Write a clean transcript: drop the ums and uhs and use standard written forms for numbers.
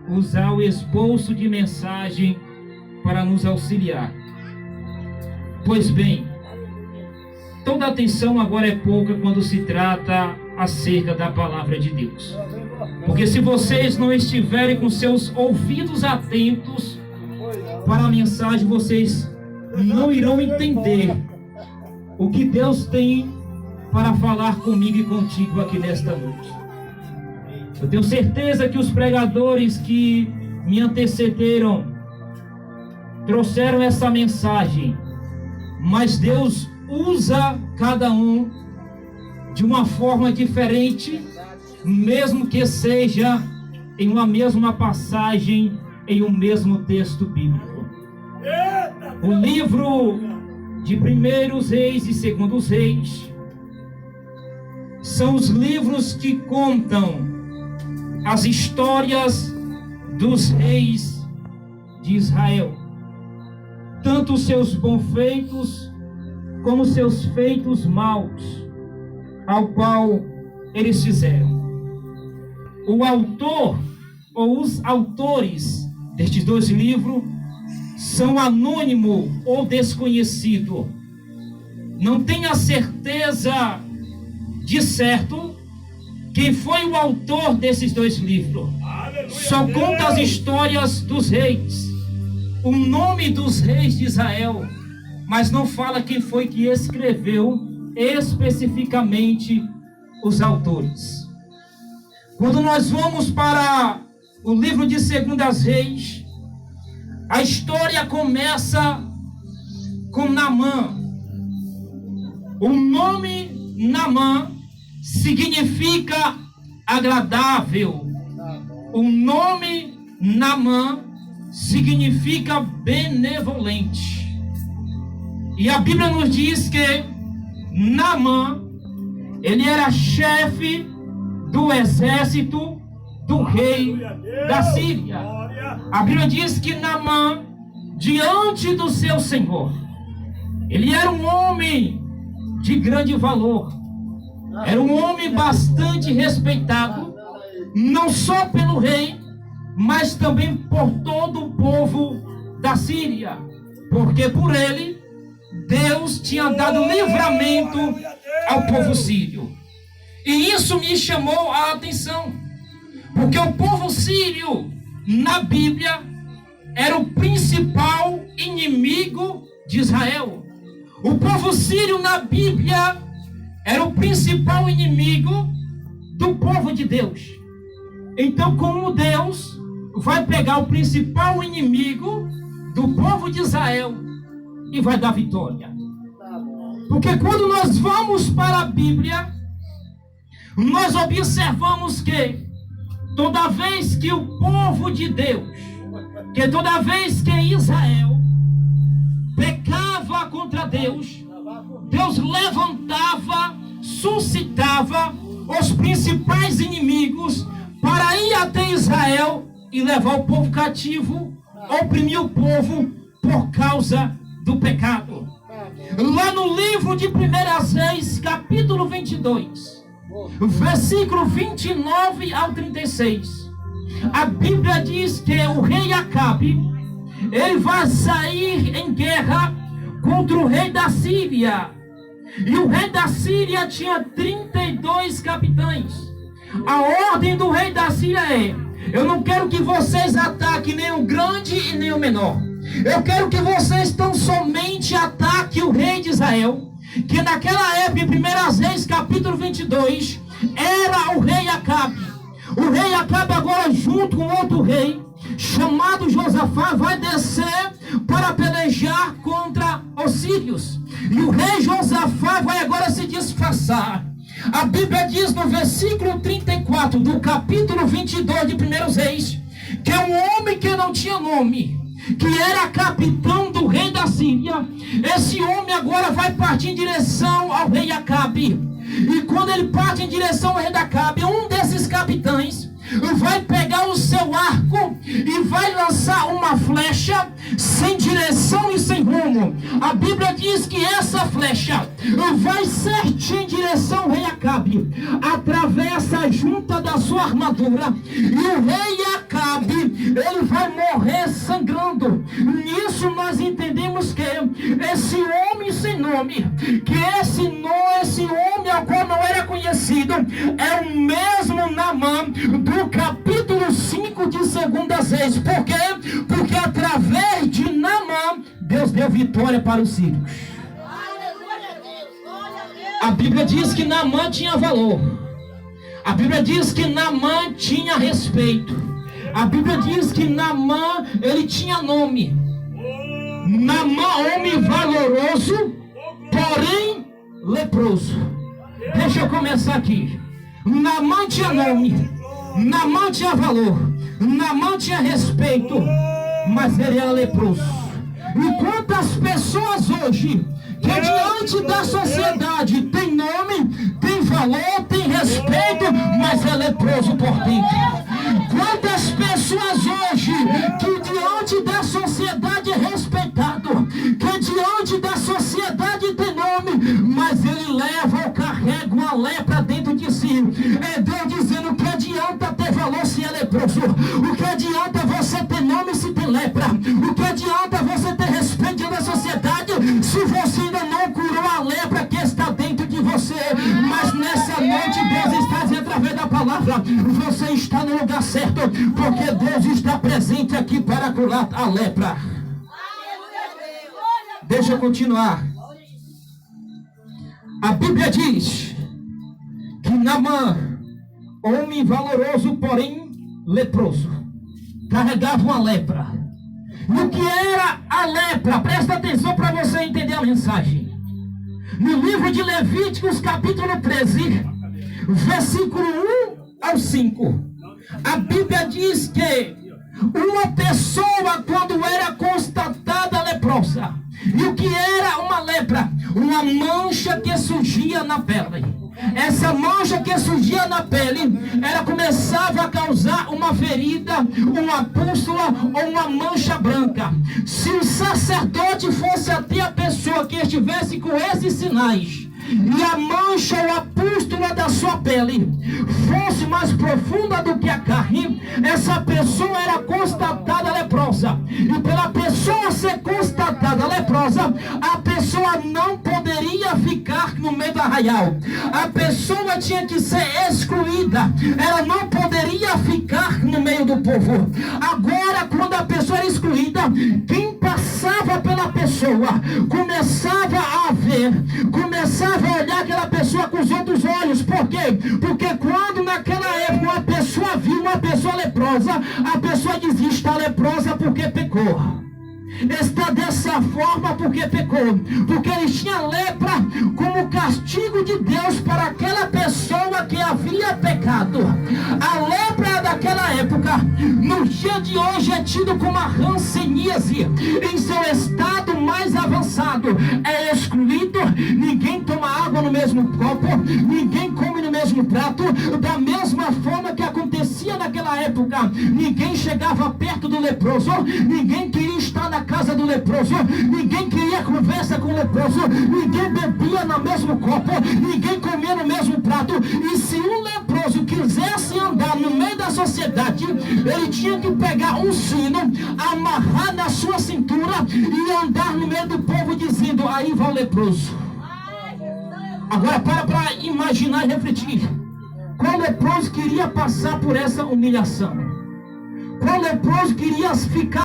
usar o esboço de mensagem para nos auxiliar. Pois bem, toda atenção agora é pouca quando se trata acerca da palavra de Deus. Porque se vocês não estiverem com seus ouvidos atentos para a mensagem, vocês não irão entender o que Deus tem para falar comigo e contigo aqui nesta noite. Eu tenho certeza que os pregadores que me antecederam trouxeram essa mensagem, mas Deus usa cada um de uma forma diferente, mesmo que seja em uma mesma passagem, em um mesmo texto bíblico. O livro de Primeiros Reis e Segundos Reis são os livros que contam as histórias dos reis de Israel, tanto os seus bons feitos como os seus feitos maus, ao qual eles fizeram. O autor ou os autores destes dois livros são anônimo ou desconhecido. Não tenho a certeza de certo quem foi o autor desses dois livros. Só conta as histórias dos reis, o nome dos reis de Israel, mas não fala quem foi que escreveu especificamente os autores. Quando nós vamos para o livro de Segundas Reis, a história começa com Naamã. O nome Naamã significa agradável. O nome Naamã significa benevolente. E a Bíblia nos diz que Naamã, ele era chefe do exército do rei da Síria. A Bíblia diz que Naamã, diante do seu senhor, ele era um homem de grande valor. Era um homem bastante respeitado, não só pelo rei, mas também por todo o povo da Síria, porque por ele Deus tinha dado livramento ao povo sírio. E isso me chamou a atenção, porque o povo sírio na Bíblia era o principal inimigo de Israel. O povo sírio na Bíblia era o principal inimigo do povo de Deus. Então, como Deus vai pegar o principal inimigo do povo de Israel e vai dar vitória? Porque quando nós vamos para a Bíblia, nós observamos que toda vez que o povo de Deus, que toda vez que Israel pecava contra Deus, Deus levantava, suscitava os principais inimigos para ir até Israel e levar o povo cativo, oprimir o povo por causa do pecado. Lá no livro de Primeiras Reis, capítulo 22, versículo 29 ao 36, a Bíblia diz que o rei Acabe, ele vai sair em guerra contra o rei da Síria. E o rei da Síria tinha 32 capitães. A ordem do rei da Síria é: eu não quero que vocês ataquem nem o grande e nem o menor. Eu quero que vocês tão somente ataquem o rei de Israel, que naquela época, em Primeiras Reis, capítulo 22, era o rei Acabe. O rei Acabe agora, junto com outro rei, chamado Josafá, vai descer para pelejar contra os sírios. E o rei Josafá vai agora se disfarçar. A Bíblia diz no versículo 34 do capítulo 22 de Primeiros Reis, que é um homem que não tinha nome, que era capitão do rei da Síria. Esse homem agora vai partir em direção ao rei Acabe. E quando ele parte em direção ao rei da Acabe, um desses capitães vai pegar o seu arco e vai lançar uma flecha sem direção e sem rumo. A Bíblia diz que essa flecha vai certinho em direção ao rei Acabe, atravessa a junta da sua armadura, e o rei Acabe, ele vai morrer sangrando. Nisso nós entendemos que esse homem sem nome, que esse homem ao qual não era conhecido, é o mesmo Naamã do capítulo 5 de 2 Reis. Por quê? Porque através de Naamã, Deus deu vitória para os sírios. A Bíblia diz que Naamã tinha valor. A Bíblia diz que Naamã tinha respeito. A Bíblia diz que Naamã, ele tinha nome. Naamã, homem valoroso, porém leproso. Deixa eu começar aqui. Naamã tinha nome, Naamã tinha valor, Naamã tinha respeito, mas ele era leproso. E quantas pessoas hoje, que diante da sociedade tem nome, tem valor, tem respeito, mas é leproso por dentro. Quantas pessoas hoje, que diante da sociedade é respeitado, que diante da sociedade tem nome, mas ele leva ou carrega uma lepra dentro de si. É Deus dizendo: o que adianta ter valor se é leproso? O que adianta você ter nome se tem lepra? O que adianta você ter respeito diante da sociedade se você ainda não curou a lepra que está dentro de você? Mas nessa noite Deus está dizendo através da palavra: você está no lugar certo, porque Deus está presente aqui para curar a lepra. Deixa eu continuar. A Bíblia diz que Naamã, homem valoroso, porém leproso, carregava uma lepra. E o que era a lepra? Presta atenção para você entender a mensagem. No livro de Levíticos, capítulo 13, versículo 1 ao 5, a Bíblia diz que uma pessoa, quando era constatada leprosa, e o que era uma lepra? Uma mancha que surgia na pele. Essa mancha que surgia na pele, ela começava a causar uma ferida, uma pústula ou uma mancha branca. Se o sacerdote fosse até a pessoa que estivesse com esses sinais, e a mancha ou a pústula da sua pele fosse mais profunda do que a carne, essa pessoa era constatada leprosa. E pela pessoa ser constatada leprosa, a pessoa não poderia ficar no meio do arraial. A pessoa tinha que ser excluída. Ela não poderia ficar no meio do povo. Agora, quando a pessoa era excluída, quem passava pela pessoa começava a ver, começava a olhar aquela pessoa com os outros olhos. Por quê? Porque quando naquela época uma pessoa viu uma pessoa leprosa, a pessoa dizia: está leprosa porque pecou. Está dessa forma porque pecou. Porque eles tinham lepra como castigo de Deus para aquela pessoa que havia pecado. A lepra daquela época, no dia de hoje, é tido como a hanseníase. Em seu estado mais avançado, é excluído. Ninguém toma água no mesmo copo, ninguém come no mesmo prato. Da mesma forma que acontecia naquela época, ninguém chegava perto do leproso, ninguém queria estar na casa do leproso, ninguém queria conversa com o leproso, ninguém bebia no mesmo copo, ninguém comia no mesmo prato. E se um leproso quisesse andar no meio da sociedade, ele tinha que pegar um sino, amarrar na sua cintura e andar no meio do povo dizendo: aí vai o leproso. Agora para imaginar e refletir. Qual leproso queria passar por essa humilhação? Qual leproso queria ficar